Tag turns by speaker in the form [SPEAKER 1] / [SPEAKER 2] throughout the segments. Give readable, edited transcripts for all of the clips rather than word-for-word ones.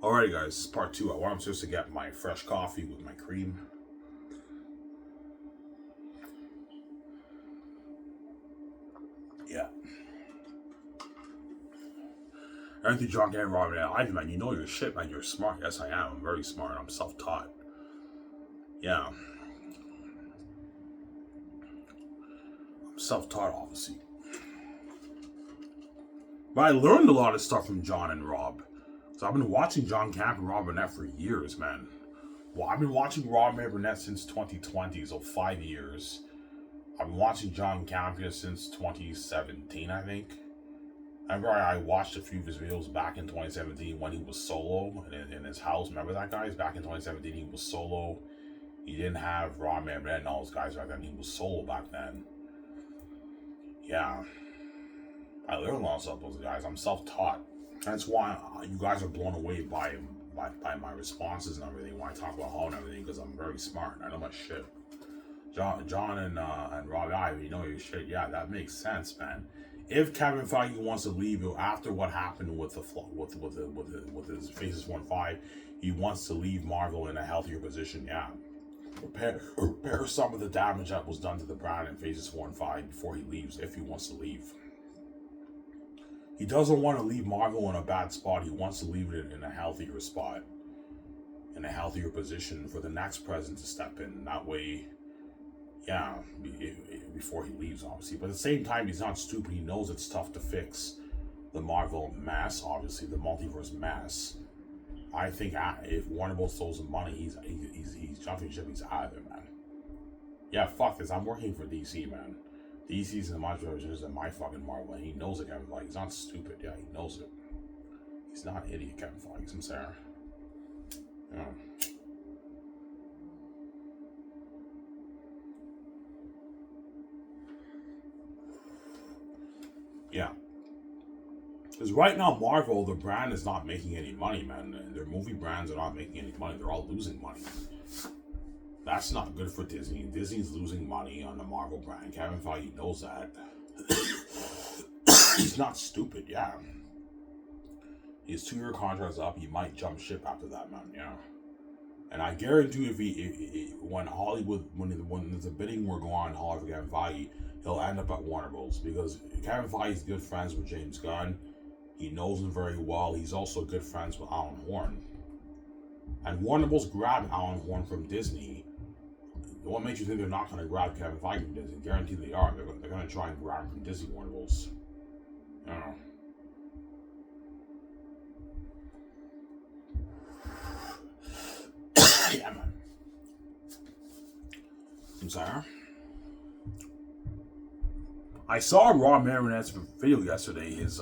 [SPEAKER 1] Alrighty, guys, this is part two. I'm supposed to get my fresh coffee with my cream. Yeah. Anything drunk and Robin and Ivy, man, you know your shit, man. You're smart. Yes, I am. I'm very smart. I'm self-taught. Yeah. I'm self-taught, obviously. But I learned a lot of stuff from John and Rob. So I've been watching John Camp and Rob Burnett for years, man. Well, I've been watching Rob Burnett since 2020, so 5 years. I've been watching John Campion since 2017, I think. I remember I watched a few of his videos back in 2017 when he was solo in his house. Remember that, guys? Back in 2017, he was solo. He didn't have Rob Burnett and all those guys back then. He was solo back then. Yeah. I learned a lot of stuff with those guys. I'm self-taught. That's why you guys are blown away by my responses and everything when I talk about Hall and everything, because I'm very smart. I know my shit. John and Rob Ivy, you know your shit. Yeah, that makes sense, man. If Kevin Feige wants to leave after what happened with his Phases 1-5, he wants to leave Marvel in a healthier position. Yeah, repair some of the damage that was done to the brand in Phases 4 and 5 before he leaves. If he wants to leave, he doesn't want to leave Marvel in a bad spot. He wants to leave it in a healthier spot, in a healthier position for the next president to step in. That way. Yeah, before he leaves, obviously. But at the same time, he's not stupid. He knows it's tough to fix the Marvel mess, obviously, the multiverse mess. I think if Warner Bros. Throws him money, he's jumping ship. He's out of there, man. Yeah, fuck this. I'm working for DC, man. DC's in my versions than my fucking Marvel, and he knows it, Kevin Feige. He's not stupid. Yeah, he knows it. He's not an idiot, Kevin Feige. I'm sorry. Yeah. Yeah. Because right now, Marvel, the brand is not making any money, man. Their movie brands are not making any money. They're all losing money. That's not good for Disney. Disney's losing money on the Marvel brand. Kevin Feige knows that. He's not stupid, yeah. His 2-year contract's up. He might jump ship after that, man, yeah. And I guarantee when Hollywood, when the bidding war go on Hollywood for Kevin Feige, he'll end up at Warner Bros. Because Kevin Feige's good friends with James Gunn. He knows him very well. He's also good friends with Alan Horn. And Warner Bros. Grabbed Alan Horn from Disney. What makes you think they're not going to grab Kevin Feige from Disney? Guarantee they are. They're going to try and grab him from Disney, Warner Bros. I don't know. Yeah, man. I'm sorry. I saw Rob Marinette's video yesterday. His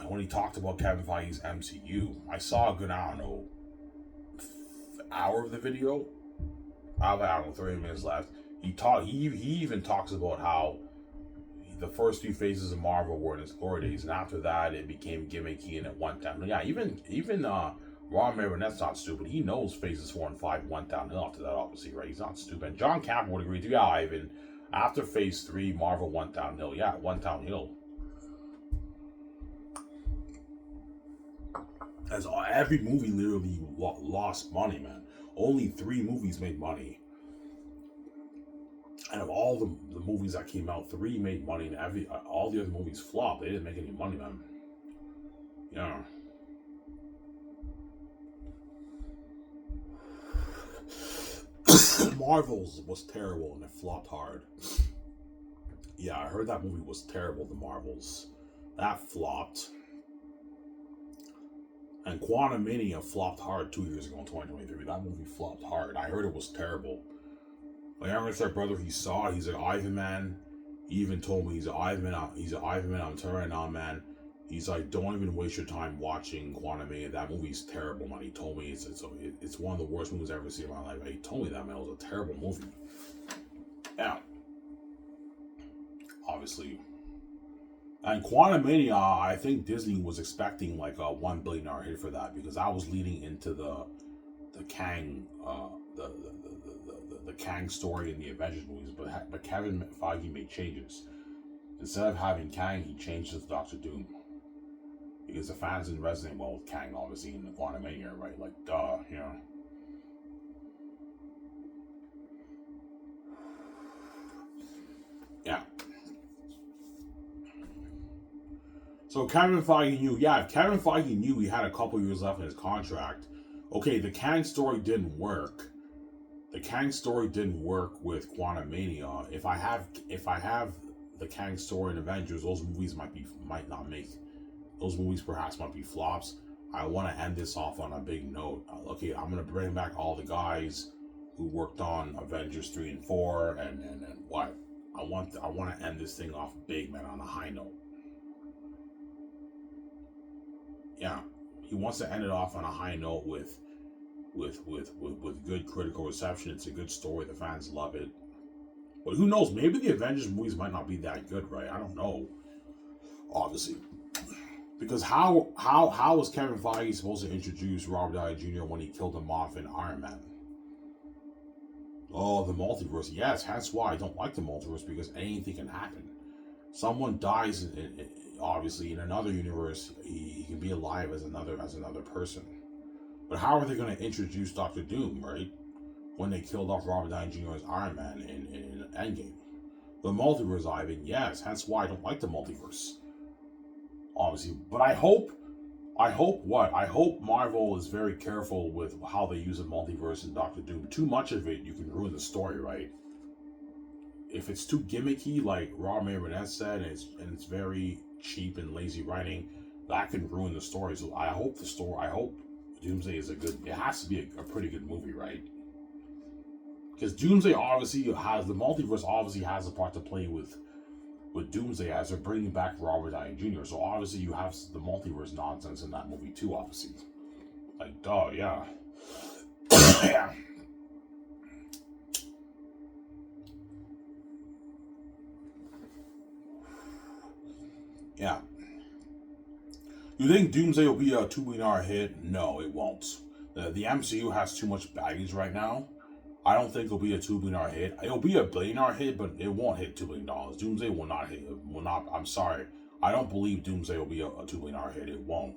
[SPEAKER 1] when he talked about Kevin Feige's MCU. I saw a good, I don't know, hour of the video. I have, 30 minutes left. He even talks about how the first few phases of Marvel were in its glory days, and after that it became gimmicky and it went down. Yeah, even Ron Marinette's not stupid. He knows Phases 4 and 5 went downhill after that, obviously, right? He's not stupid. And John Campbell would agree too. Yeah, Ivan. After Phase 3, Marvel went downhill. Yeah, it went downhill. As every movie literally lost money, man. Only 3 movies made money. And of all the movies that came out, 3 made money, and all the other movies flopped. They didn't make any money, man. Yeah. Marvel's was terrible and it flopped hard. Yeah, I heard that movie was terrible, the Marvels. That flopped. And Quantumania flopped hard 2 years ago in 2023. That movie flopped hard. I heard it was terrible. My younger brother, he saw it. He's like, Ivan, man. He even told me, he's an Ivan man. I'm telling you right now, man. He's like, don't even waste your time watching Quantumania. That movie's terrible, man. He told me it's one of the worst movies I've ever seen in my life. He told me that, man. It was a terrible movie. Yeah. Obviously. And Quantumania, I think Disney was expecting like a $1 billion hit for that, because I was leading into the Kang the Kang story in the Avengers movies, but Kevin Feige made changes. Instead of having Kang, he changed it to Doctor Doom. because the fans didn't resonate well with Kang, obviously, in the Quantumania, right? Like, duh, you know. Yeah. So Kevin Feige knew, if Kevin Feige knew he had a couple years left in his contract, okay, the Kang story didn't work. The Kang story didn't work with Quantumania. If I have the Kang story in Avengers, those movies might not make. Those movies perhaps might be flops. I want to end this off on a big note. Okay, I'm gonna bring back all the guys who worked on Avengers 3 and 4 and what. I want to end this thing off big, man, on a high note. Yeah, he wants to end it off on a high note with good critical reception. It's a good story. The fans love it. But who knows? Maybe the Avengers movies might not be that good, right? I don't know. Obviously, because how was Kevin Feige supposed to introduce Robert Downey Jr. when he killed him off in Iron Man? Oh, the multiverse. Yes, that's why I don't like the multiverse, because anything can happen. Someone dies, obviously, in another universe. He can be alive as another person. But how are they going to introduce Doctor Doom, right? When they killed off Robert Downey Jr. as Iron Man in Endgame. The multiverse, Ivan, yes. That's why I don't like the multiverse. Obviously. But I hope what? I hope Marvel is very careful with how they use the multiverse in Doctor Doom. Too much of it, you can ruin the story, right? If it's too gimmicky, like Rob Marinette said, and it's very cheap and lazy writing, that can ruin the story. So I hope Doomsday is it has to be a pretty good movie, right? Because Doomsday the multiverse obviously has a part to play with Doomsday, as they're bringing back Robert Downey Jr. So obviously you have the multiverse nonsense in that movie too, obviously. Like, duh, yeah. Yeah. Yeah. You think Doomsday will be a $2 billion hit? No, it won't. The MCU has too much baggage right now. I don't think it'll be a $2 billion hit. It'll be a $1 billion hit, but it won't hit $2 billion. Doomsday will not hit. I'm sorry. I don't believe Doomsday will be a $2 billion hit. It won't.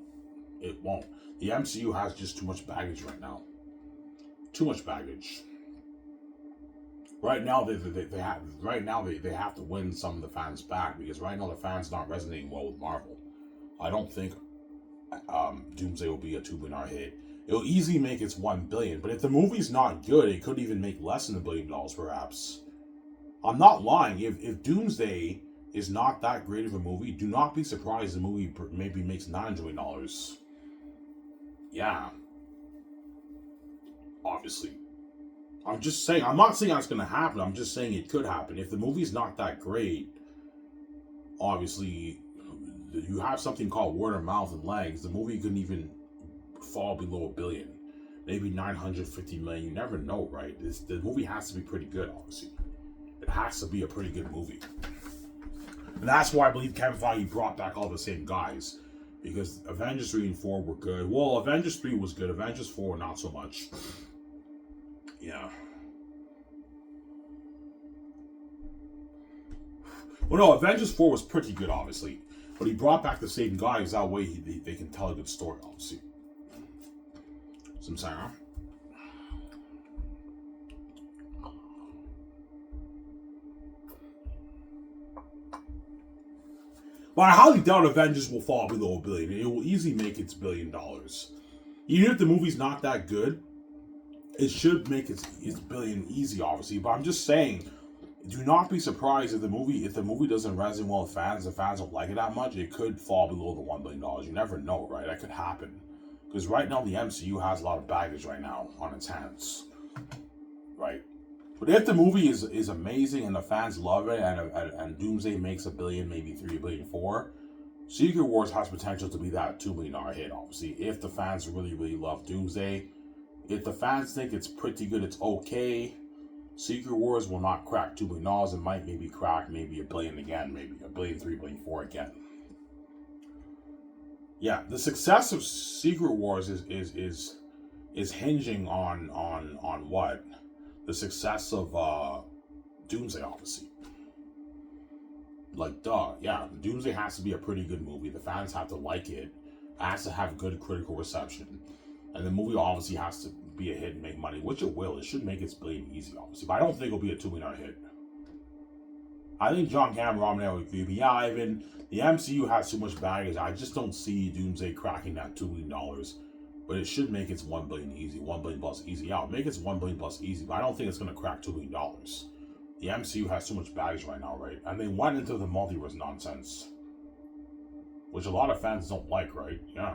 [SPEAKER 1] It won't. The MCU has just too much baggage right now. Too much baggage. Right now they have to win some of the fans back, because right now the fans not resonating well with Marvel. I don't think Doomsday will be a $2 billion hit. It'll easily make its $1 billion, but if the movie's not good, it could even make less than $1 billion, perhaps. I'm not lying. If Doomsday is not that great of a movie, do not be surprised the movie maybe makes $900 million. Yeah. Obviously. I'm just saying, I'm not saying that's going to happen, I'm just saying it could happen. If the movie's not that great, obviously, you have something called word of mouth and legs, the movie couldn't even fall below $1 billion. Maybe 950 million. You never know, right? The movie has to be pretty good, obviously. It has to be a pretty good movie. And that's why I believe Kevin Feige brought back all the same guys. Because Avengers 3 and 4 were good. Well, Avengers 3 was good. Avengers 4, not so much. Yeah. Well, no, Avengers 4 was pretty good, obviously. But he brought back the same guys. That way they can tell a good story, obviously. Some sound. But I highly doubt Avengers will fall below $1 billion. It will easily make its $1 billion. Even if the movie's not that good, it should make its $1 billion easy, obviously. But I'm just saying, do not be surprised if the movie doesn't resonate well with fans, the fans don't like it that much, it could fall below the $1 billion. You never know, right? That could happen. Because right now the MCU has a lot of baggage right now on its hands. Right? But if the movie is amazing and the fans love it, and Doomsday makes $1 billion, maybe $3 billion, $4 billion, Secret Wars has potential to be that $2 billion hit, obviously. If the fans really, really love Doomsday. If the fans think it's pretty good, it's okay, Secret Wars will not crack $2 billion. It might maybe crack maybe $1 billion again, maybe $1 billion, $3 billion, $4 billion again. Yeah, the success of Secret Wars is hinging on what? The success of Doomsday, obviously. Like, duh, yeah, Doomsday has to be a pretty good movie. The fans have to like it. It has to have good critical reception. And the movie obviously has to be a hit and make money, which it will. It should make its billion easy, obviously. But I don't think it'll be a $2 million hit. I think John Cameron, Robin would agree. But yeah, Ivan, the MCU has too much baggage. I just don't see Doomsday cracking that $2 million. But it should make its $1 billion easy, $1 billion plus easy. Yeah, make its $1 billion plus easy, but I don't think it's gonna crack $2 million. The MCU has too much baggage right now, right? And they went into the multiverse nonsense, which a lot of fans don't like, right? Yeah.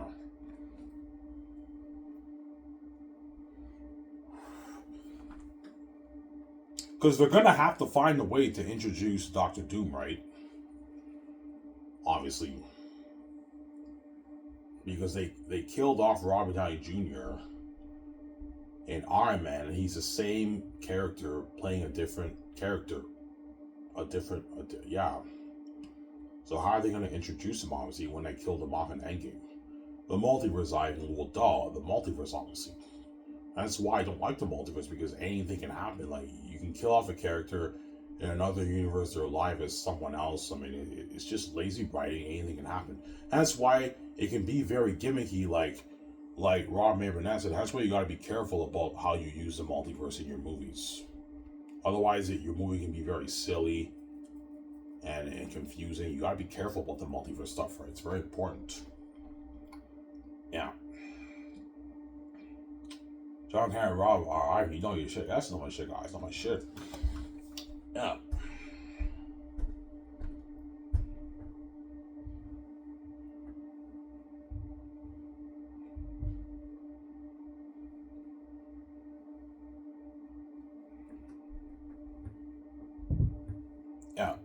[SPEAKER 1] Because they're gonna have to find a way to introduce Doctor Doom, right? Obviously. Because they killed off Robert Downey Jr. in Iron Man, and he's the same character playing a different character. Yeah. So how are they going to introduce him, obviously, when they killed him off in Endgame? The multiverse, the multiverse, obviously. That's why I don't like the multiverse, because anything can happen. Like, you can kill off a character in another universe, they're alive as someone else. I mean, it's just lazy writing. Anything can happen. That's why it can be very gimmicky, like Rob Mabernett said. That's why you got to be careful about how you use the multiverse in your movies. Otherwise, your movie can be very silly and confusing. You got to be careful about the multiverse stuff, right? It's very important. Yeah. John Cameron, Rob, Ivan, you know your shit. That's not my shit, guys. Not my shit. Yeah. Yeah.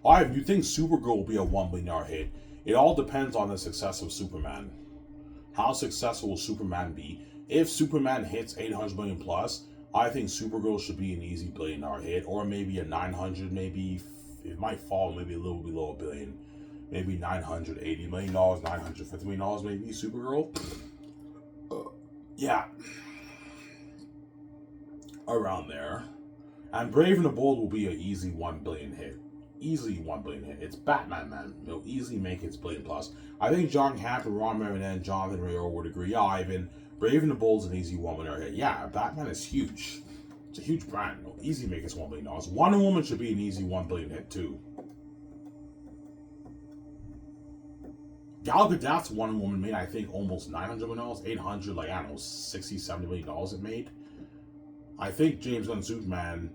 [SPEAKER 1] Ivan, you think Supergirl will be a $1 billion hit? It all depends on the success of Superman. How successful will Superman be? If Superman hits 800 million plus, I think Supergirl should be an easy $1 billion hit, or maybe a 900. Maybe it might fall maybe a little below $1 billion, maybe $980 million, $950 million, maybe Supergirl. Yeah, around there. And Brave and the Bold will be an easy $1 billion hit. Easily $1 billion hit. It's Batman, man. It'll easily make its $1 billion plus. I think John Cameron, Ron Merriman, and Jonathan Rayo would agree. Yeah, Ivan, Brave and the Bold's an easy $1 billion hit. Yeah, Batman is huge. It's a huge brand. It'll easily make its $1 billion. Wonder Woman should be an easy $1 billion hit too. Gal Gadot's Wonder Woman made, I think, almost $900 million, 800, like, I don't know, $60, $70 million it made. I think James Gunn's Superman,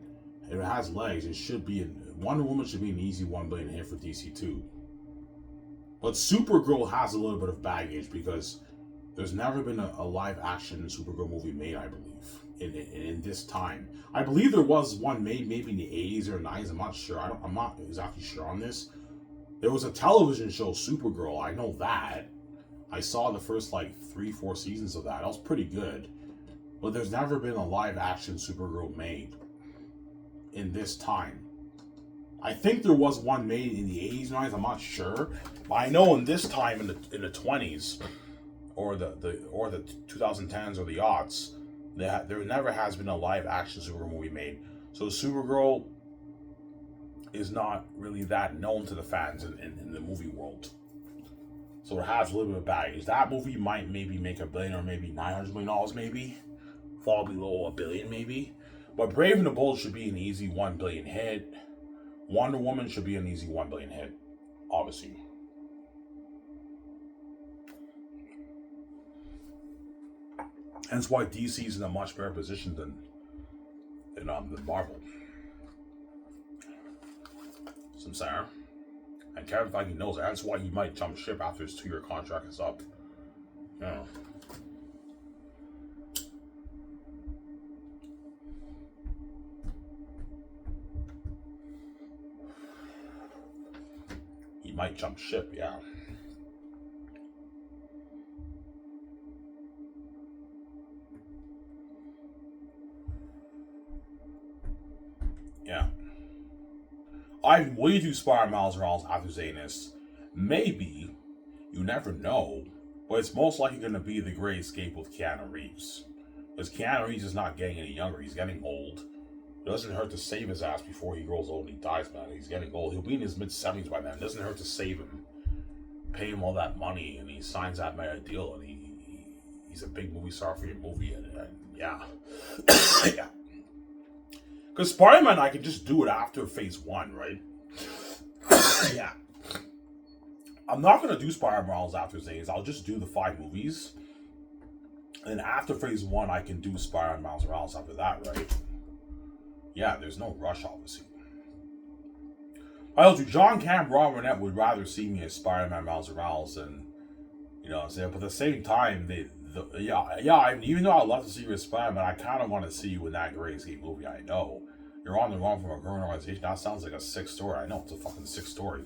[SPEAKER 1] if it has legs, it should be Wonder Woman should be an easy $1 billion hit for DC too. But Supergirl has a little bit of baggage because there's never been a live action Supergirl movie made, I believe, in this time. I believe there was one made maybe in the 80s or 90s. I'm not sure. I'm not exactly sure on this. There was a television show, Supergirl. I know that. I saw the first 3-4 seasons of that. That was pretty good. But there's never been a live action Supergirl made in this time. I think there was one made in the 80s, 90s. I'm not sure, but I know in this time in the 20s or the 2010s or the aughts, there never has been a live action Supergirl movie made. So Supergirl is not really that known to the fans in the movie world. So it has a little bit of baggage. That movie might maybe make $1 billion or maybe $900 million, maybe fall below $1 billion, maybe. But Brave and the Bold should be an easy $1 billion hit. Wonder Woman should be an easy $1 billion hit, obviously. Hence why DC is in a much better position than Marvel. Some Sarah. And Kevin Feige knows that. That's why he might jump ship after his 2-year contract is up. Yeah. He might jump ship, yeah. Yeah. Will you do Spider Miles Morales after Zanus? Maybe. You never know. But it's most likely going to be The Great Escape with Keanu Reeves. Because Keanu Reeves is not getting any younger. He's getting old. It doesn't hurt to save his ass before he grows old and he dies, man. He's getting old. He'll be in his mid-70s by then. It doesn't hurt to save him, pay him all that money, and he signs that mega deal, and he's a big movie star for your movie, and yeah. Yeah. Because Spider-Man, I can just do it after Phase 1, right? Yeah. I'm not going to do Spider-Man after Phase. I'll just do the 5 movies. And after Phase 1, I can do Spider-Man after that, right? Yeah, there's no rush, obviously. I told you, John Camp, Rob Burnett would rather see me as Spider-Man Miles Morales than, you know what I'm saying? But at the same time, even though I'd love to see you as Spider-Man, I kind of want to see you in that Great Escape movie. I know. You're on the run from a current organization. That sounds like a sick story. I know it's a fucking sick story.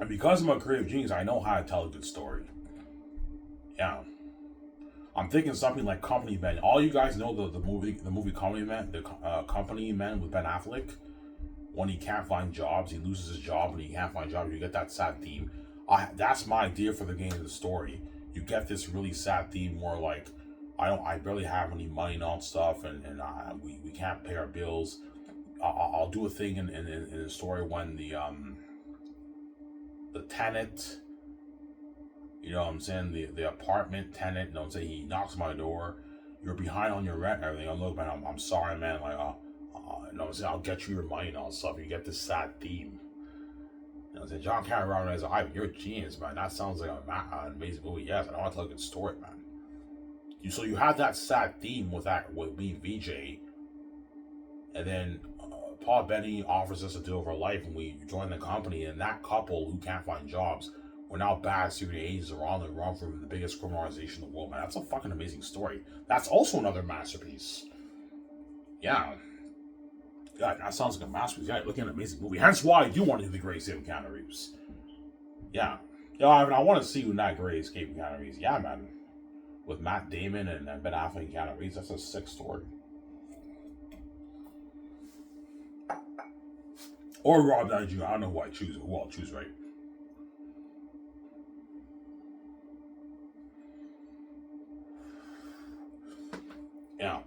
[SPEAKER 1] And because I'm a creative genius, I know how to tell a good story. Yeah. I'm thinking something like Company Men. All you guys know the movie Company Men, the Company Men with Ben Affleck. When he can't find jobs, he loses his job, and he can't find jobs. You get that sad theme. That's my idea for the game of the story. You get this really sad theme where like I barely have any money and all stuff, and we can't pay our bills. I'll do a thing in the story when the tenant, you know what I'm saying, the apartment tenant, you know what I'm saying, he knocks on my door. You're behind on your rent and everything. I'm like, man, I'm sorry, man. Like, you know what I'm saying, I'll get you your money and all stuff. You get this sad theme. You know what I'm saying? John Cameron as Ivan, you're a genius, man. That sounds like an amazing movie. Yes, I want to tell a good story, man. So you have that sad theme with me, VJ, and then Paul Benny offers us a deal of our life, and we join the company. And that couple who can't find jobs, we're now bad secret agents are on the run from the biggest criminal organization in the world, man. That's a fucking amazing story. That's also another masterpiece. Yeah. God, that sounds like a masterpiece. Yeah, looking at an amazing movie. Hence why I do want to do the Great Escape of Keanu Reeves. Yeah. Yeah, I want to see you in that Great Escape of Keanu Reeves. Yeah, man. With Matt Damon and Ben Affleck and Keanu Reeves, that's a sick story. Or Rob Downey Jr. I don't know who I'll choose, right? Yeah.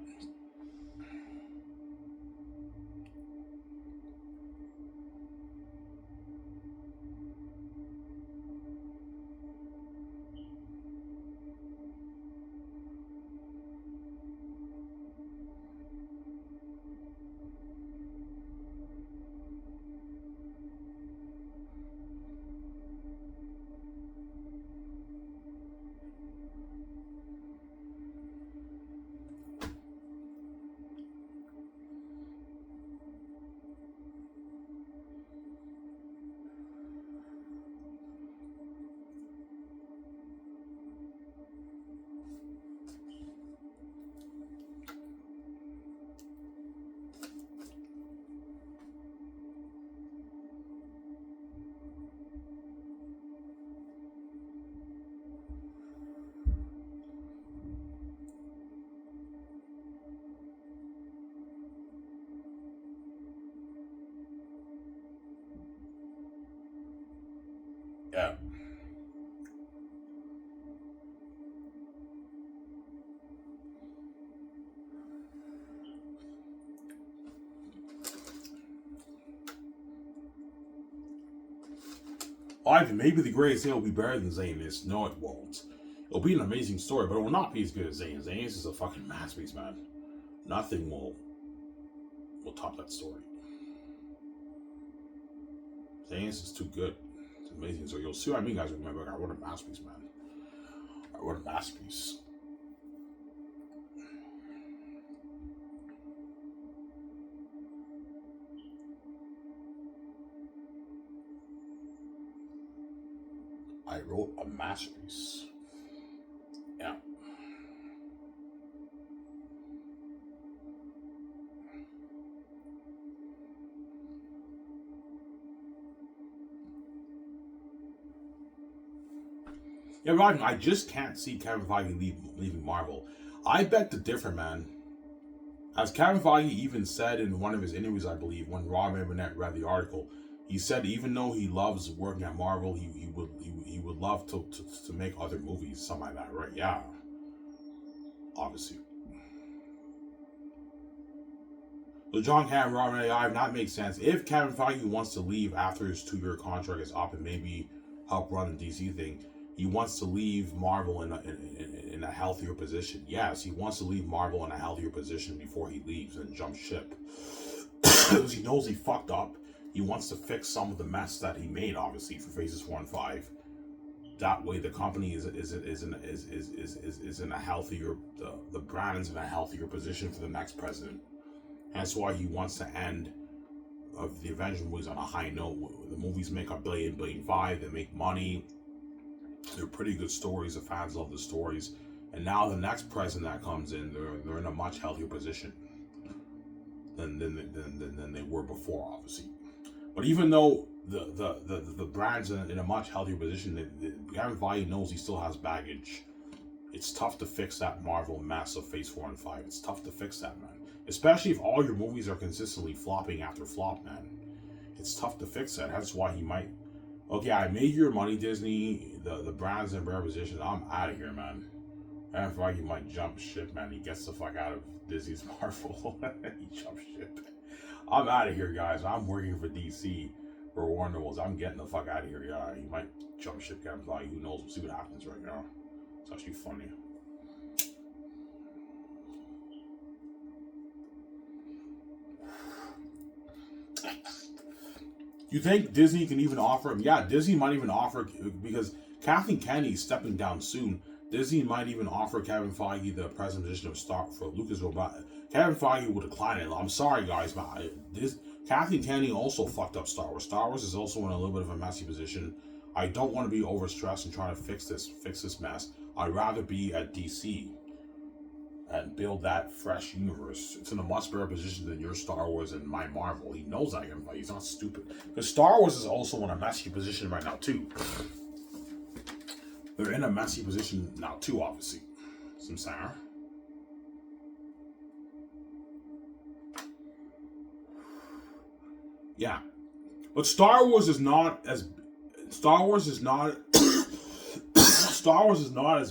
[SPEAKER 1] Yeah. Ivan, maybe the Great Escape will be better than Zaynus. No, it won't. It'll be an amazing story, but it will not be as good as Zaynus. Zaynus is a fucking masterpiece, man. Nothing will top that story. Zaynus is too good. It's amazing. So you'll see what I mean, guys. Remember, what a masterpiece, man. What a masterpiece. I wrote a masterpiece. Yeah. Yeah, Rodney, I just can't see Kevin Feige leaving Marvel. I beg to differ, man. As Kevin Feige even said in one of his interviews, I believe, when Rob Burnett read the article, he said even though he loves working at Marvel, he would love to make other movies, something like that, right? Yeah, obviously. So John Cameron, Robert Ive, that makes sense. If Kevin Feige wants to leave after his 2-year contract is up and maybe help run the DC thing, he wants to leave Marvel in a healthier position. Yes, he wants to leave Marvel in a healthier position before he leaves and jumps ship. Because he knows he fucked up. He wants to fix some of the mess that he made, obviously, for Phases 4 and 5. That way, the company is in a healthier, the brand is in a healthier position for the next president. That's why he wants to end of the Avengers movies on a high note. The movies make $1 billion, $1.5 billion. They make money. They're pretty good stories. The fans love the stories. And now the next president that comes in, they're in a much healthier position than they were before, obviously. But even though the brand's in a much healthier position, Kevin Feige knows he still has baggage. It's tough to fix that Marvel mess of Phase 4 and 5. It's tough to fix that, man. Especially if all your movies are consistently flopping after flop, man. It's tough to fix that. That's why he might... Okay, I made your money, Disney. The brand's in better position. I'm out of here, man. Kevin Feige might jump ship, man. He gets the fuck out of Disney's Marvel. He jumps ship. I'm out of here, guys. I'm working for DC, for Warner Bros. I'm getting the fuck out of here. Yeah, he might jump ship, Kevin Feige. Who knows? We'll see what happens right now. It's actually funny. You think Disney can even offer him? Yeah, Disney might even offer, because Kathleen Kennedy's stepping down soon. Disney might even offer Kevin Feige the president position of Star for Lucasfilm, but Kevin Feige will decline it. I'm sorry, guys, but Kathleen Kennedy also fucked up Star Wars. Star Wars is also in a little bit of a messy position. I don't want to be overstressed and trying to fix this mess. I'd rather be at DC and build that fresh universe. It's in a much better position than your Star Wars and my Marvel. He knows that, but he's not stupid. Because Star Wars is also in a messy position right now, too. They're in a messy position now, too, obviously. Some sour. Yeah. But Star Wars is not as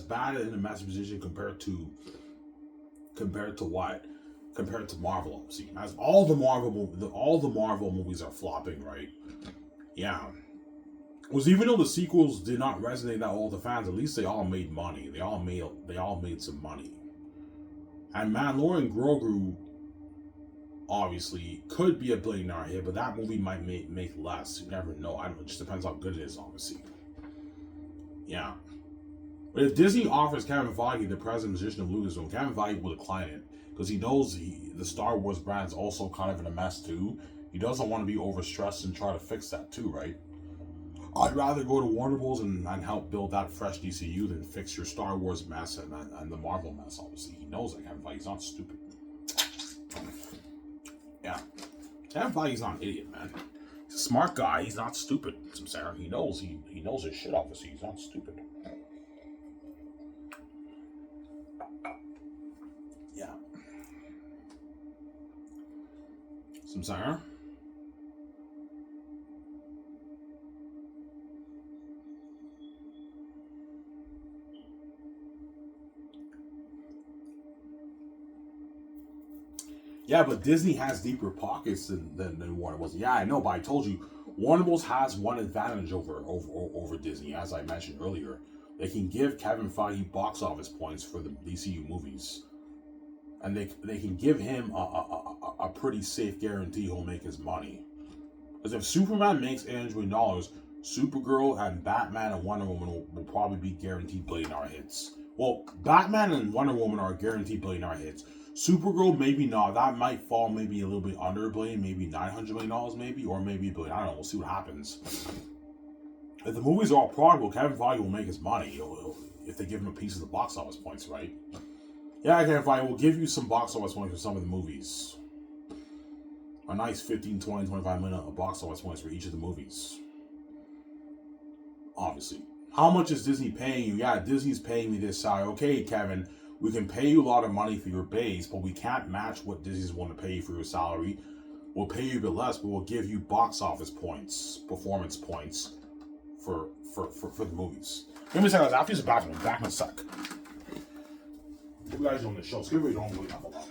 [SPEAKER 1] bad in a messy position compared to what? Compared to Marvel, obviously. As all the Marvel movies are flopping, right? Yeah. Was even though the sequels did not resonate that well with the fans, at least they all made money. They all made some money. And Mandalorian Grogu obviously could be a billion-dollar hit, but that movie might make less. You never know. It just depends how good it is, obviously. Yeah. But if Disney offers Kevin Feige the president position of Lucasfilm, Kevin Feige will decline it because he knows the Star Wars brand's also kind of in a mess too. He doesn't want to be overstressed and try to fix that too, right? I'd rather go to Warner Bros. and help build that fresh DCU than fix your Star Wars mess and the Marvel mess, obviously. He knows that Kevin Feige's not stupid. Yeah. Kevin Feige's not an idiot, man. He's a smart guy. He's not stupid. He knows his shit, obviously. He's not stupid. Yeah. Some Sarah? Yeah, but Disney has deeper pockets than Warner Bros. Yeah, I know, but I told you, Warner Bros. Has one advantage over Disney, as I mentioned earlier. They can give Kevin Feige box office points for the DCU movies. And they can give him a pretty safe guarantee he'll make his money. Because if Superman makes $800 million, Supergirl and Batman and Wonder Woman will probably be guaranteed billion-dollar hits. Well, Batman and Wonder Woman are guaranteed billion-dollar hits. Supergirl, maybe not. That might fall maybe a little bit under $1 billion, maybe $900 million, maybe, or maybe $1 billion. I don't know. We'll see what happens. If the movies are all profitable, Kevin Feige will make his money if they give him a piece of the box office points, right? Yeah, Kevin Feige will give you some box office points for some of the movies. A nice 15, 20, 25 minute of box office points for each of the movies. Obviously. How much is Disney paying you? Yeah, Disney's paying me this salary. Okay, Kevin, we can pay you a lot of money for your base, but we can't match what Disney's want to pay you for your salary. We'll pay you a bit less, but we'll give you box office points, performance points for the movies. Give me a second, guys. After this bathroom, I'm back in a sec. You guys on the show, so give me don't really have a lot.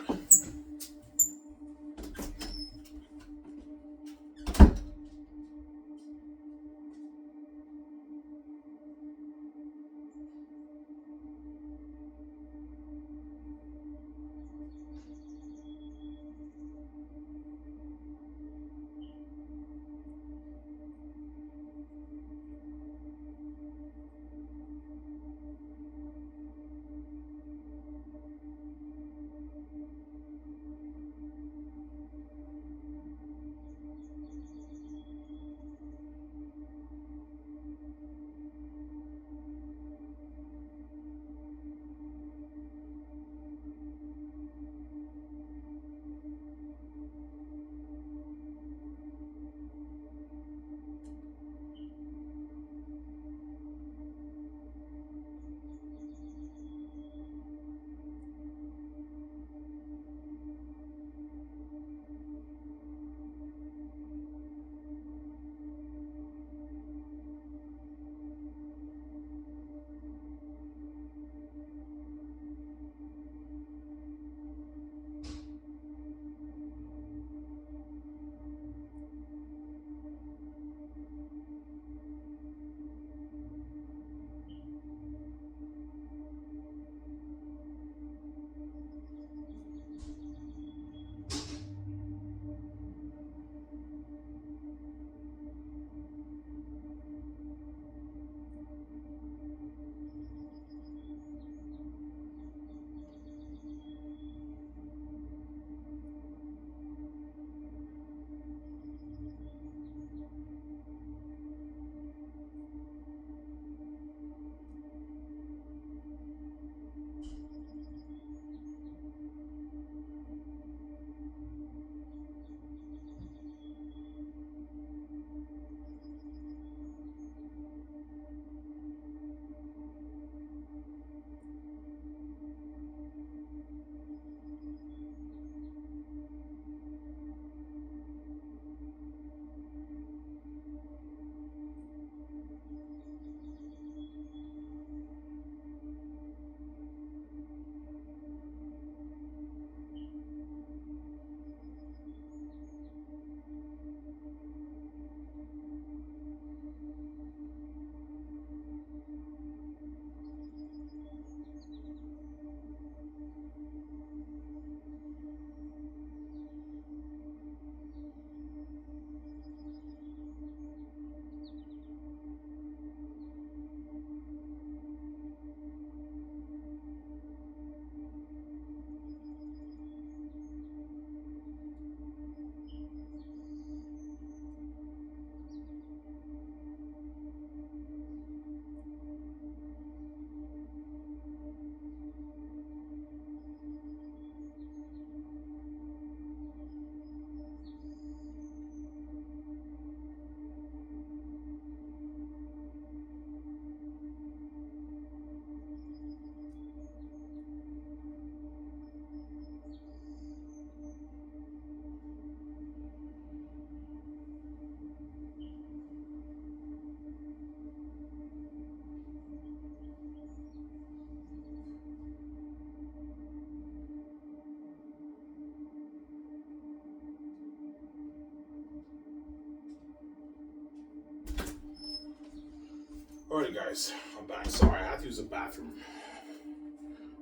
[SPEAKER 1] Alright, guys, I'm back. Sorry, I had to use the bathroom.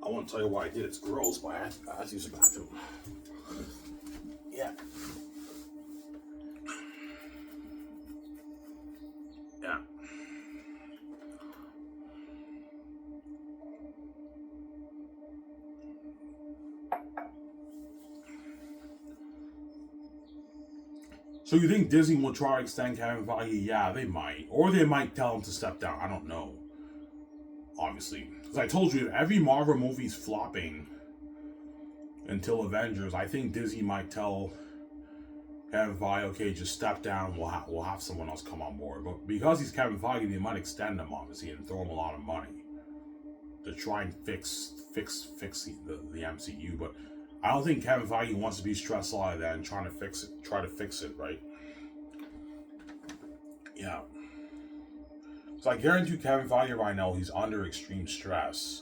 [SPEAKER 1] I won't tell you why I did. It's gross, but I had to use the bathroom. Yeah. Yeah. So you think Disney will try to extend Kevin Feige? Yeah, they might. Or they might tell him to step down. I don't know. Obviously. Because I told you, every Marvel movie's flopping until Avengers. I think Disney might tell Kevin Feige, okay, just step down. We'll have someone else come on board. But because he's Kevin Feige, they might extend him, obviously, and throw him a lot of money to try and fix the MCU. But I don't think Kevin Feige wants to be stressed like that and try to fix it, right? Yeah. So I guarantee you Kevin Feige right now, he's under extreme stress.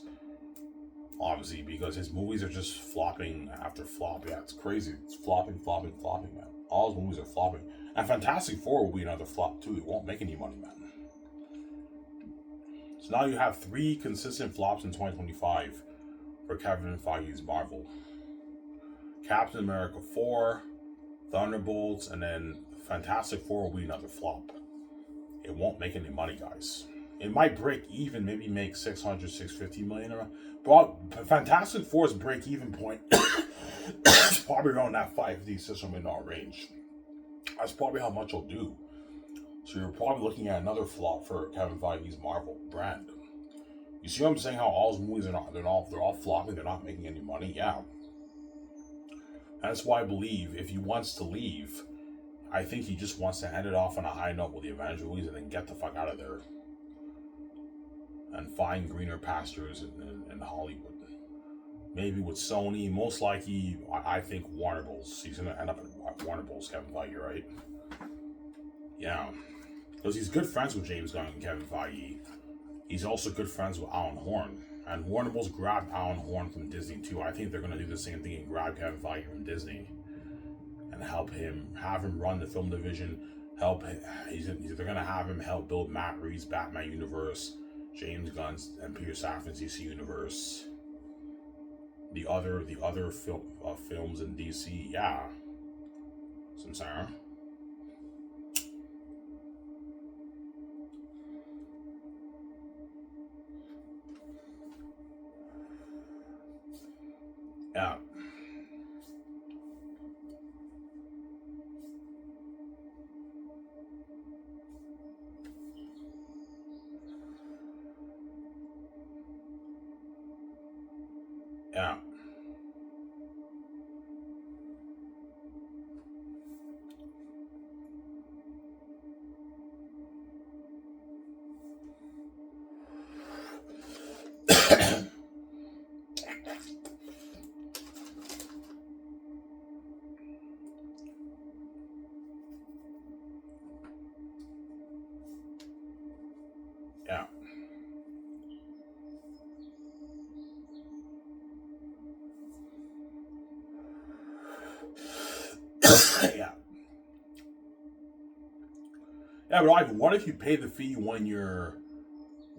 [SPEAKER 1] Obviously, because his movies are just flopping after flop. Yeah, it's crazy. It's flopping, man. All his movies are flopping. And Fantastic Four will be another flop too. It won't make any money, man. So now you have 3 consistent flops in 2025 for Kevin Feige's Marvel. Captain America 4, Thunderbolts, and then Fantastic Four will be another flop. It won't make any money, guys. It might break even, maybe make 600, 650 million. But Fantastic Four's break even point is probably around that 5D $600 million range. That's probably how much it'll do. So you're probably looking at another flop for Kevin Feige's Marvel brand. You see what I'm saying? How all his movies they're all flopping. They're not making any money. Yeah. That's why I believe if he wants to leave, I think he just wants to end it off on a high note with the Avengers movies and then get the fuck out of there and find greener pastures in Hollywood. Maybe with Sony, most likely, I think Warner Bros. He's going to end up at Warner Bros. Kevin Feige, right? Yeah. Because he's good friends with James Gunn and Kevin Feige. He's also good friends with Alan Horn. And Warner Bros. Grabbed Alan Horn from Disney too. I think they're going to do the same thing and grab Kevin Feige from Disney and have him run the film division. They're going to have him help build Matt Reeves' Batman universe, James Gunn's and Peter Safran's DC universe, the other films in DC. Yeah, some Sarah. Yeah. Yeah. Yeah. Yeah. Yeah, but like, what if you pay the fee when you're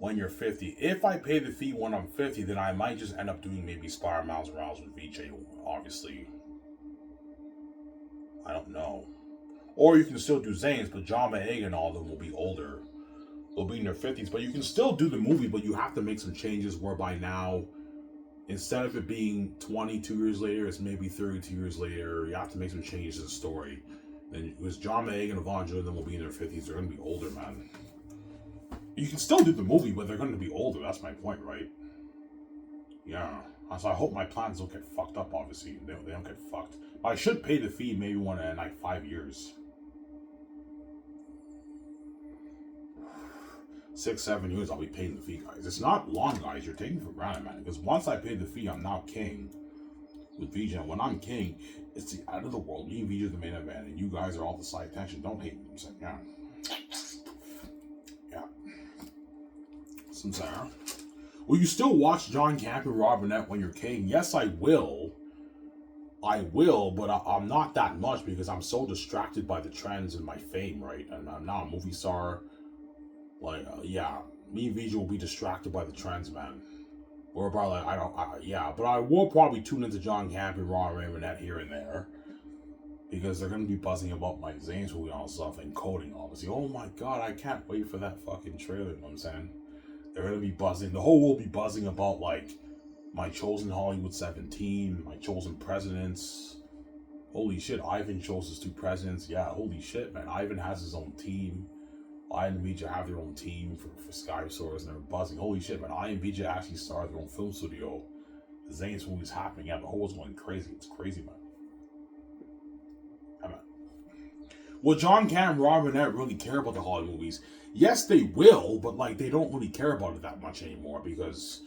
[SPEAKER 1] 50? If I pay the fee when I'm 50, then I might just end up doing maybe Spire Miles Morales with VJ. Obviously, I don't know. Or you can still do Zane's, but John Boyega and all of them will be older. They'll be in their 50s, but you can still do the movie, but you have to make some changes whereby now, instead of it being 22 years later, it's maybe 32 years later. You have to make some changes to the story. And it was John Boyega and Yvonne Jordan will be in their 50s. They're going to be older, man. You can still do the movie, but they're going to be older. That's my point, right? Yeah. So I hope my plans don't get fucked up, obviously. They don't get fucked. But I should pay the fee maybe one in like 5 years. 6, 7 years I'll be paying the fee, guys. It's not long, guys. You're taking for granted, man. Because once I pay the fee, I'm now king with VJ. When I'm king, it's the end of the world. Me and VJ are the main event, and you guys are all the side attention. Don't hate me. I'm saying, yeah. Yeah. Some Sarah. Will you still watch John Camp and Rob Burnett when you're king? Yes, I will. I will, but I'm not that much because I'm so distracted by the trends and my fame, right? And I'm now a movie star. Yeah, me and VJ will be distracted by the trends, man. Or probably like, yeah, but I will probably tune into John Camp and Ron Raymond here and there because they're gonna be buzzing about Mike Zane's movie and all stuff and coding, obviously. Oh my god, I can't wait for that fucking trailer. You know what I'm saying? They're gonna be buzzing. The whole world will be buzzing about like my chosen Hollywood 17, my chosen presidents. Holy shit, Ivan chose his two presidents. Yeah, holy shit, man. Ivan has his own team. I and Vijay have their own team for Sky Source and they're buzzing. Holy shit, man. I and Vijay actually started their own film studio. The Zane's movie's happening. Yeah, the whole world's going crazy. It's crazy, man. Yeah, man. Will John Cam and Rob Burnett really care about the Hollywood movies? Yes, they will, but like they don't really care about it that much anymore because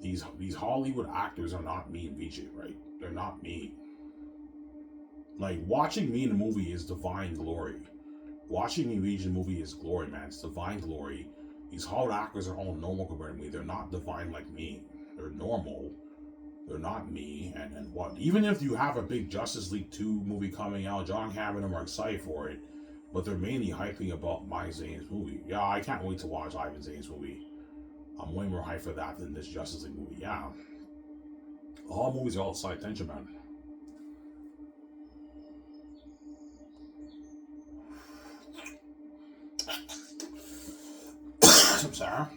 [SPEAKER 1] these Hollywood actors are not me and Vijay, right? They're not me. Like watching me in a movie is divine glory. Watching me read a movie is glory, man. It's divine glory. These Hollywood actors are all normal compared to me. They're not divine like me. They're normal. They're not me. And what? Even if you have a big Justice League 2 movie coming out, John Cameron and them are excited for it, but they're mainly hyping about my Zane's movie. Yeah, I can't wait to watch Ivan Zane's movie. I'm way more hyped for that than this Justice League movie. Yeah. All movies are all side tension, man. Some Sarah.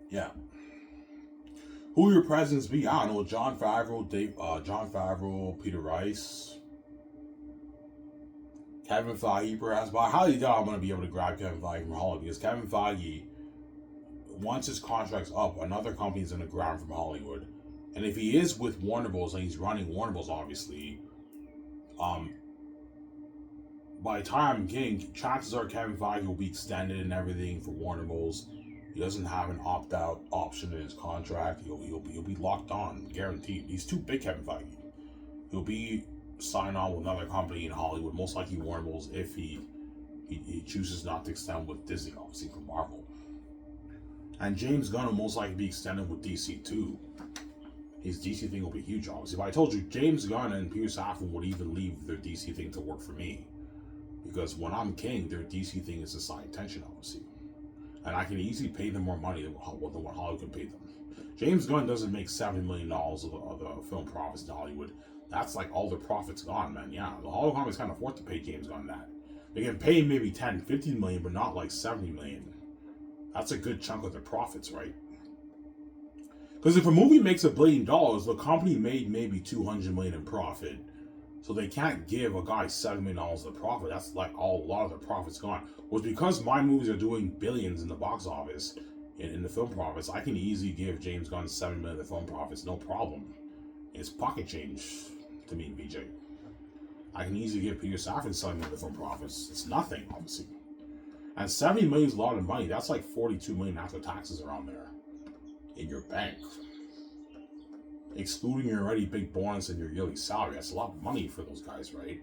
[SPEAKER 1] Yeah. Who will your presidents be? I don't know. John Favreau, Peter Rice, Kevin Feige, perhaps. But I highly doubt I'm going to be able to grab Kevin Feige from Hollywood because Kevin Feige, once his contract's up, another company's going to grab him from Hollywood. And if he is with Warner Bros. And he's running Warner Bros. Obviously, by the time I'm king, chances are Kevin Feige will be extended and everything for Warner Bros. He doesn't have an opt-out option in his contract. He'll be locked on, guaranteed. He's too big, Kevin Feige. He'll be signed on with another company in Hollywood, most likely Warner Bros. If he chooses not to extend with Disney, obviously for Marvel. And James Gunn will most likely be extended with DC too. His DC thing will be huge, obviously. But I told you, James Gunn and Peter Safran would even leave their DC thing to work for me. Because when I'm king, their DC thing is a side tension, obviously. And I can easily pay them more money than what Hollywood can pay them. James Gunn doesn't make $70 million of the film profits in Hollywood. That's like all the profits gone, man. Yeah, the Hollywood companies can't afford to pay James Gunn that. They can pay maybe 10, 15 million, but not like 70 million. That's a good chunk of their profits, right? Because if a movie makes $1 billion, the company made maybe 200 million in profit. So they can't give a guy $7 million of profit. That's like a lot of the profits gone. Was because my movies are doing billions in the box office, in the film profits, I can easily give James Gunn $7 million of the film profits, no problem. It's pocket change to me, VJ. I can easily give Peter Safran $7 million of the film profits. It's nothing, obviously. And $70 million is a lot of money. That's like $42 million after taxes around there in your bank. Excluding your already big bonus and your yearly salary. That's a lot of money for those guys, right?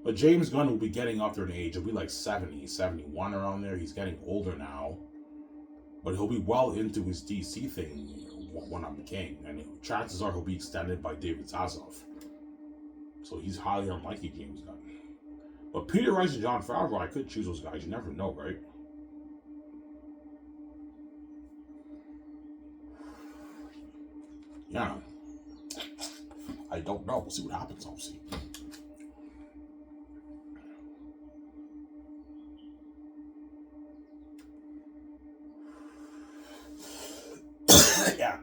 [SPEAKER 1] But James Gunn will be getting up there in age. He'll be like 70, 71 around there. He's getting older now. But he'll be well into his DC thing when I'm king. And chances are he'll be extended by David Zaslav. So he's highly unlikely, James Gunn. But Peter Rice and Jon Favreau, I could choose those guys. You never know, right? Yeah. I don't know. We'll see what happens, obviously. Yeah.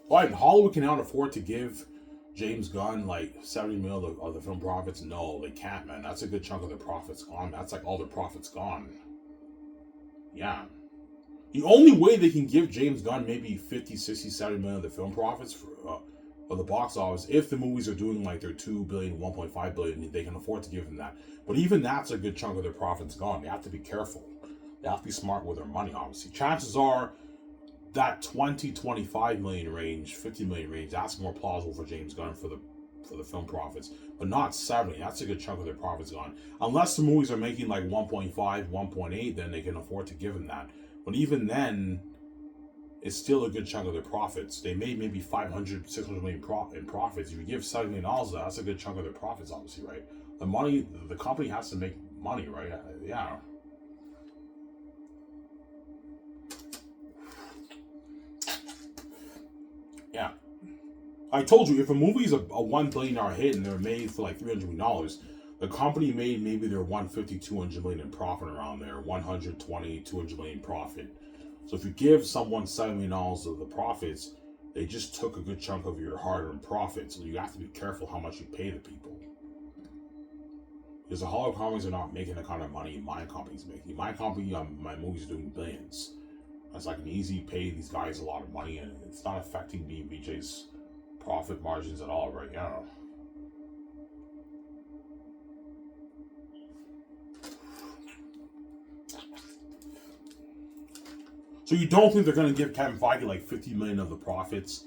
[SPEAKER 1] But Hollywood cannot afford to give James Gunn like 70 million of the film profits. No, they can't, man. That's a good chunk of their profits gone. That's like all their profits gone. Yeah. The only way they can give James Gunn maybe 50, 60, 70 million of the film profits for the box office, if the movies are doing like their 2 billion, 1.5 billion, they can afford to give them that. But even that's a good chunk of their profits gone. They have to be careful. They have to be smart with their money, obviously. Chances are that 20, 25 million range, 50 million range, that's more plausible for James Gunn for the film profits, but not 70. That's a good chunk of their profits gone. Unless the movies are making like 1.5, 1.8, then they can afford to give him that. But even then, it's still a good chunk of their profits. They made maybe 500, 600 million in profits. If you give $7 million, that's a good chunk of their profits, obviously, right? The money, the company has to make money, right? Yeah. Yeah. I told you, if a movie is a $1 billion hit and they're made for like $300 million, the company made maybe their 150, 200 million in profit around there, 120, 200 million profit. So if you give someone $7 million of the profits, they just took a good chunk of your hard-earned profits. So you have to be careful how much you pay the people. Because the Hollywood companies are not making the kind of money my company's making. My company, my movies are doing billions. It's like an easy pay these guys a lot of money, and it's not affecting me, BJ's profit margins at all right now. So you don't think they're going to give Kevin Feige like 50 million of the profits?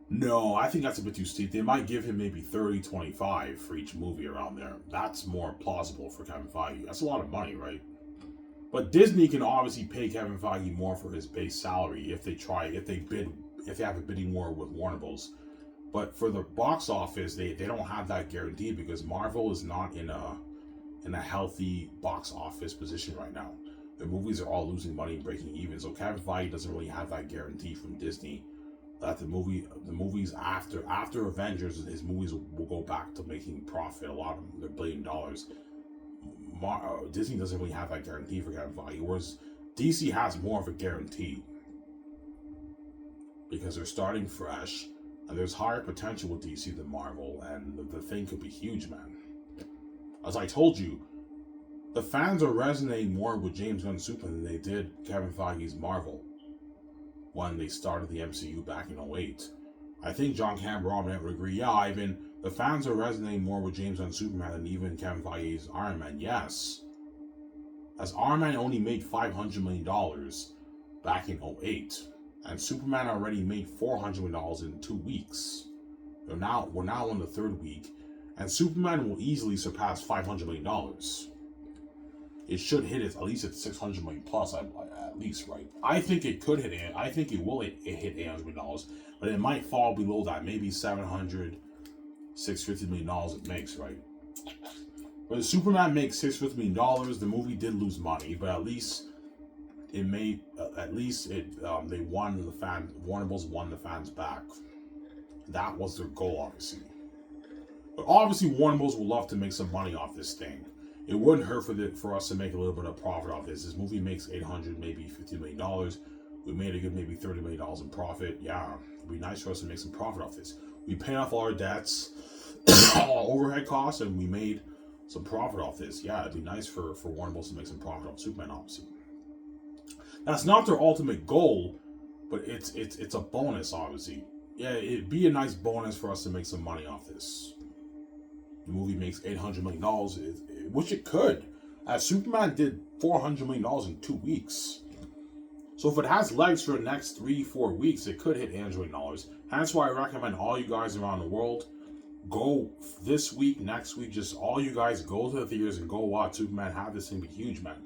[SPEAKER 1] No, I think that's a bit too steep. They might give him maybe 30, 25 for each movie around there. That's more plausible for Kevin Feige. That's a lot of money, right? But Disney can obviously pay Kevin Feige more for his base salary if they have a bidding war with Warner Bros. But for the box office, they don't have that guarantee because Marvel is not in a healthy box office position right now. The movies are all losing money and breaking even. So Kevin Feige doesn't really have that guarantee from Disney that the movies after Avengers, his movies will go back to making profit. A lot of them, they're $1 billion. Disney doesn't really have that guarantee for Kevin Feige, whereas DC has more of a guarantee because they're starting fresh and there's higher potential with DC than Marvel, and the thing could be huge, man. As I told you, the fans are resonating more with James Gunn's Superman than they did Kevin Feige's Marvel when they started the MCU back in 2008. I think John Campbell Robin would agree. Yeah, Ivan, the fans are resonating more with James Gunn's Superman than even Kevin Feige's Iron Man. Yes, as Iron Man only made $500 million back in 2008, and Superman already made $400 million in 2 weeks. We're now on the third week, and Superman will easily surpass $500 million. It should hit it at least at 600 million plus, at least, right? I think it could hit it. I think it will hit $800 million, but it might fall below that, maybe $700, $650 million it makes, right? But if Superman makes $650 million, the movie did lose money, but at least it made, they won the fan. Warner Bros. Won the fans back. That was their goal, obviously. But obviously, Warner Bros. Would love to make some money off this thing. It wouldn't hurt for us to make a little bit of profit off this. This movie makes $800, maybe $50 million. We made a good maybe $30 million in profit. Yeah, it'd be nice for us to make some profit off this. We paid off all our debts, all overhead costs, and we made some profit off this. Yeah, it'd be nice for Warner Bros. To make some profit off Superman, obviously. That's not their ultimate goal, but it's a bonus, obviously. Yeah, it'd be a nice bonus for us to make some money off this. The movie makes $800 million, which it could. As Superman did $400 million in 2 weeks. So if it has legs for the next 3-4 weeks, it could hit $800 million. That's why I recommend all you guys around the world go this week, next week, just all you guys go to the theaters and go watch Superman. Have this thing be huge, man.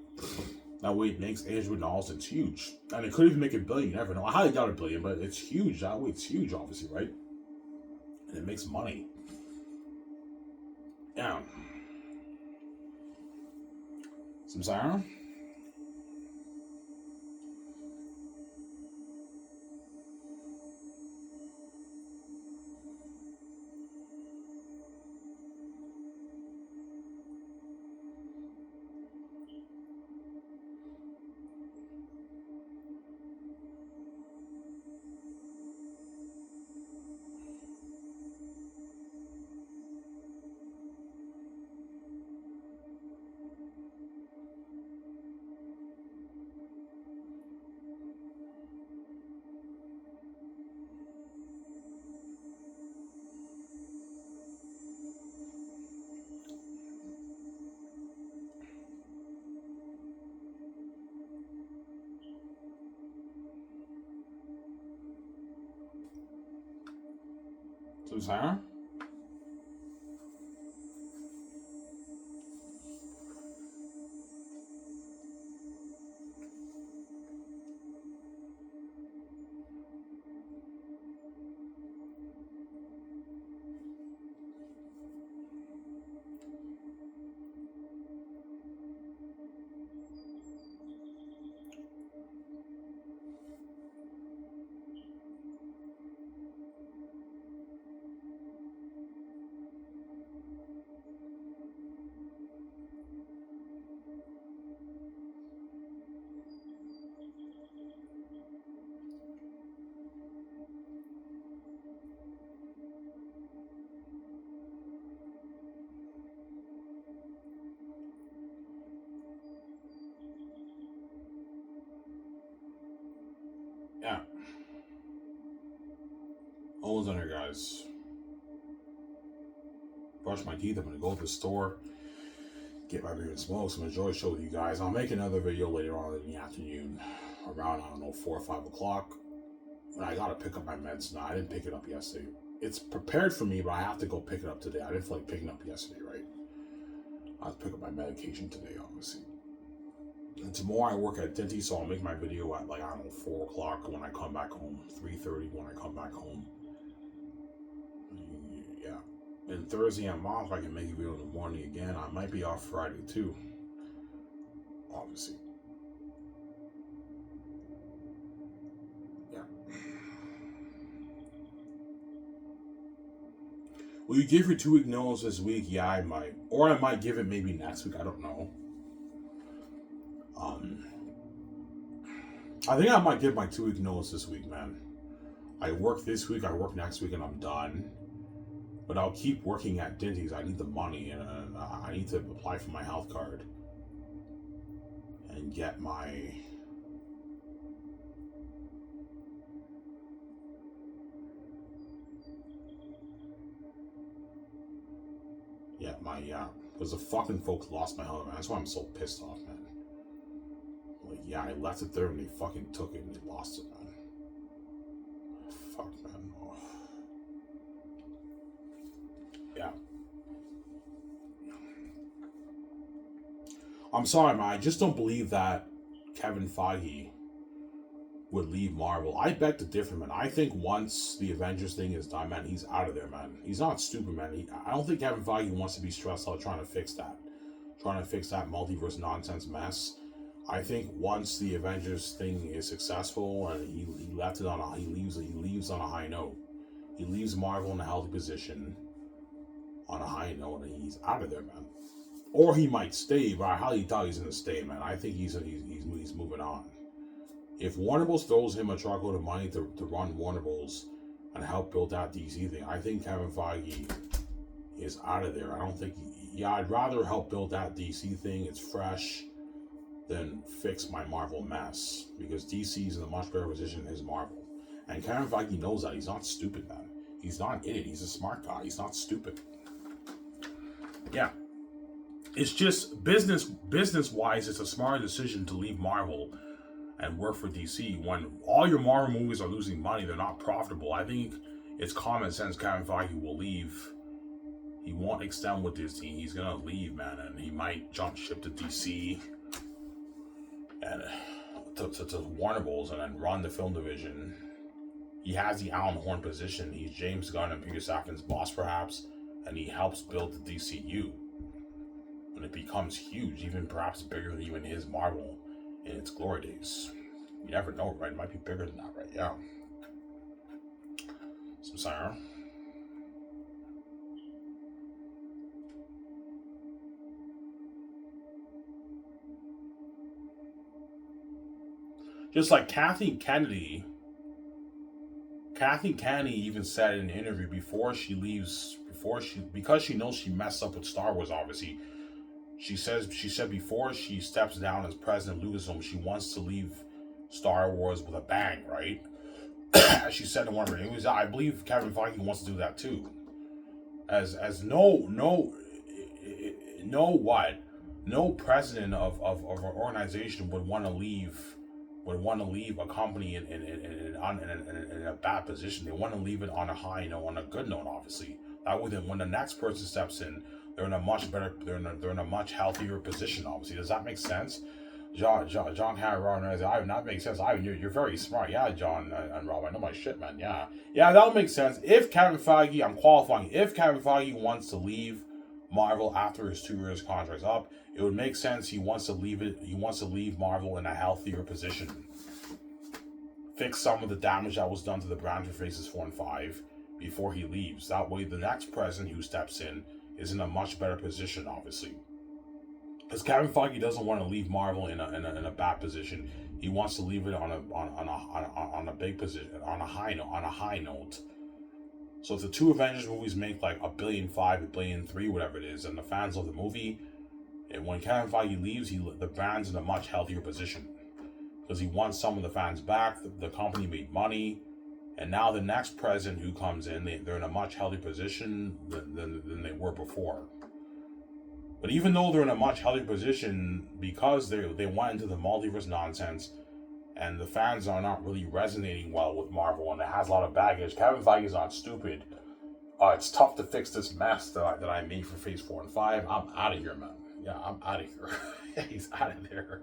[SPEAKER 1] That way it makes $800 million. It's huge. And it could even make $1 billion. You never know. I highly doubt $1 billion, but it's huge. That way it's huge, obviously, right? And it makes money. Yeah. Some siren? Sarah? Yeah. Almost done here, guys. Brush my teeth. I'm gonna go to the store, get my beer and smoke. So enjoy the show with you guys. I'll make another video later on in the afternoon, around, I don't know, 4 or 5 o'clock. When I gotta pick up my meds now. I didn't pick it up yesterday. It's prepared for me, but I have to go pick it up today. I didn't feel like picking up yesterday, right? I have to pick up my medication today, obviously. And tomorrow I work at Dinty, so I'll make my video at, like, I don't know, 4 o'clock when I come back home. 3:30 when I come back home. Yeah. And Thursday I'm off. I can make a video in the morning again. I might be off Friday too, obviously. Yeah. Will you give your 2-week notice this week? Yeah, I might. Or I might give it maybe next week. I don't know. I think I might give my 2-week notice this week, man. I work this week, I work next week, and I'm done. But I'll keep working at Dinty's. I need the money, and I need to apply for my health card and get my because the fucking folks lost my health, man. That's why I'm so pissed off, man. Like, yeah, I left it there and they fucking took it and they lost it, man. Fuck, man. Oh. Yeah. I'm sorry, man. I just don't believe that Kevin Feige would leave Marvel. I beg to differ, man. I think once the Avengers thing is done, man, he's out of there, man. He's not stupid, man. I don't think Kevin Feige wants to be stressed out trying to fix that multiverse nonsense mess. I think once the Avengers thing is successful and he left it on a, he leaves on a high note. He leaves Marvel in a healthy position on a high note, and he's out of there, man. Or he might stay, but I highly doubt he's gonna stay, man. I think he's moving on. If Warner Bros. Throws him a truckload of money to run Warner Bros. And help build that DC thing, I think Kevin Feige is out of there. I don't think I'd rather help build that DC thing. It's fresh than fix my Marvel mess, because DC's in a much better position than his Marvel. And Kevin Feige knows that. He's not stupid, man. He's not an idiot. He's a smart guy. He's not stupid. Yeah. It's just business-wise, it's a smart decision to leave Marvel and work for DC. When all your Marvel movies are losing money, they're not profitable. I think it's common sense Kevin Feige will leave. He won't extend with Disney. He's gonna leave, man, and he might jump ship to DC and to Warner Bros. And then run the film division. He has the Alan Horn position. He's James Gunn and Peter Safran's boss, perhaps, and he helps build the DCU. And it becomes huge, even perhaps bigger than even his Marvel in its glory days. You never know, right? It might be bigger than that, right? Yeah. Some sorry. Just like Kathy Kennedy even said in an interview before she leaves, because she knows she messed up with Star Wars, obviously. She said before she steps down as president of Lucasfilm, she wants to leave Star Wars with a bang, right? She said in one of her interviews, I believe Kevin Feige wants to do that too. As no president of an organization would want to leave would want to leave a company in a bad position. They want to leave it on a high note, on a good note, obviously. That way, then when the next person steps in, they're in a much better, they're in a much healthier position. Obviously, does that make sense? John Cameron, that makes sense. You're very smart. Yeah, John and Rob, I know my shit, man. Yeah, that'll make sense. If Kevin Feige, I'm qualifying. If Kevin Feige wants to leave Marvel after his 2 years contract's up, it would make sense. He wants to leave it. He wants to leave Marvel in a healthier position. Fix some of the damage that was done to the brand for Phases 4 and 5 before he leaves. That way, the next president who steps in is in a much better position, obviously. Because Kevin Feige doesn't want to leave Marvel in a bad position. He wants to leave it on a big position, on a high note. So if the 2 Avengers movies make like $1.5 billion, $1.3 billion, whatever it is, and the fans love the movie, and when Kevin Feige leaves, the brand's in a much healthier position because he wants some of the fans back. The company made money, and now the next president who comes in, they're in a much healthier position than they were before. But even though they're in a much healthier position, because they went into the multiverse nonsense, and the fans are not really resonating well with Marvel, and it has a lot of baggage, Kevin Feige is not stupid. It's tough to fix this mess that I made for Phase 4 and 5. I'm out of here, man. Yeah, I'm out of here. He's out of there.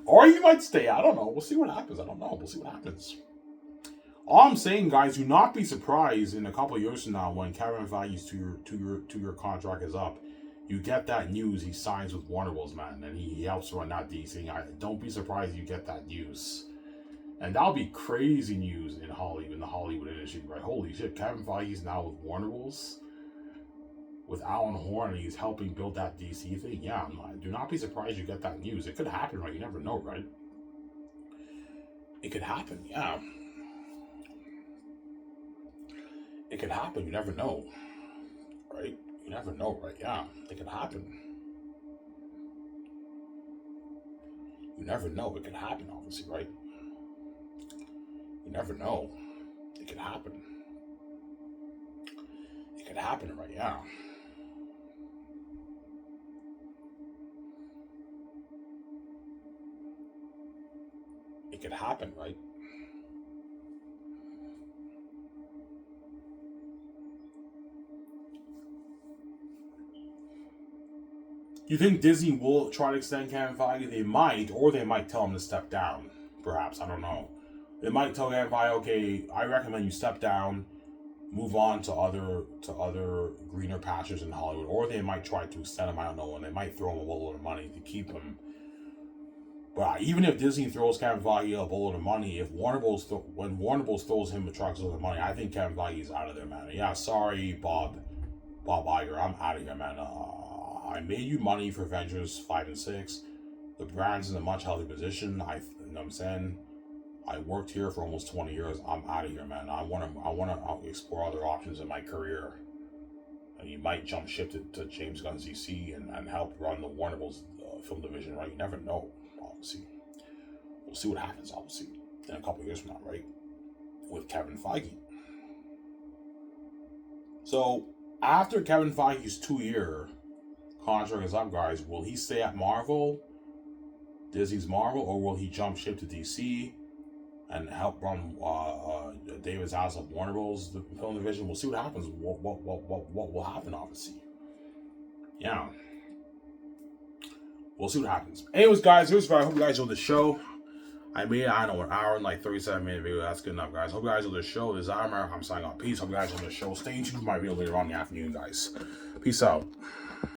[SPEAKER 1] Or he might stay. I don't know. We'll see what happens. I don't know. We'll see what happens. All I'm saying, guys, do not be surprised in a couple of years from now when Kevin Feige's two-year contract is up. You get that news he signs with Warner Bros., man, and he helps run that DC. Don't be surprised you get that news. And that'll be crazy news in Hollywood, in the Hollywood industry, right? Holy shit, Kevin Feige's now with Warner Bros., with Alan Horn, and he's helping build that DC thing. Yeah, do not be surprised you get that news. It could happen, right? You never know, right? It could happen, yeah. It could happen, you never know, right? You never know, right? Yeah, it could happen. You never know, it could happen, obviously, right? You never know. It could happen. It could happen, right? Yeah. It could happen, right? You think Disney will try to extend Kevin Feige? They might, or they might tell him to step down. Perhaps, I don't know. They might tell Kevin Feige, okay, I recommend you step down, move on to other greener pastures in Hollywood, or they might try to extend him. I don't know, and they might throw him a boatload of money to keep him. But even if Disney throws Kevin Feige a boatload of money, when Warner Bros. Throws him a truckload of money, I think Kevin Feige's out of there, man. Yeah, sorry, Bob Iger, I'm out of here, man. I made you money for Avengers 5 and 6. The brand's in a much healthier position. You know what I'm saying? I worked here for almost 20 years. I'm out of here, man. I want to explore other options in my career. And you might jump ship to James Gunn's DC and help run the Warner Bros. Film division, right? You never know, obviously. We'll see what happens, obviously, in a couple of years from now, right? With Kevin Feige. So, after Kevin Feige's 2-year contract is up, guys, will he stay at Marvel, Disney's Marvel, or will he jump ship to DC and help run David's house of Warner Bros. The film division? We'll see what happens. What will happen, obviously. Yeah. We'll see what happens. Anyways, guys, here's what I hope you guys enjoyed the show. I made, I don't know, an hour and like 37-minute video. That's good enough, guys. Hope you guys enjoyed the show. This is America. I'm signing off. Peace. Hope you guys enjoyed the show. Stay tuned for my video later on in the afternoon, guys. Peace out.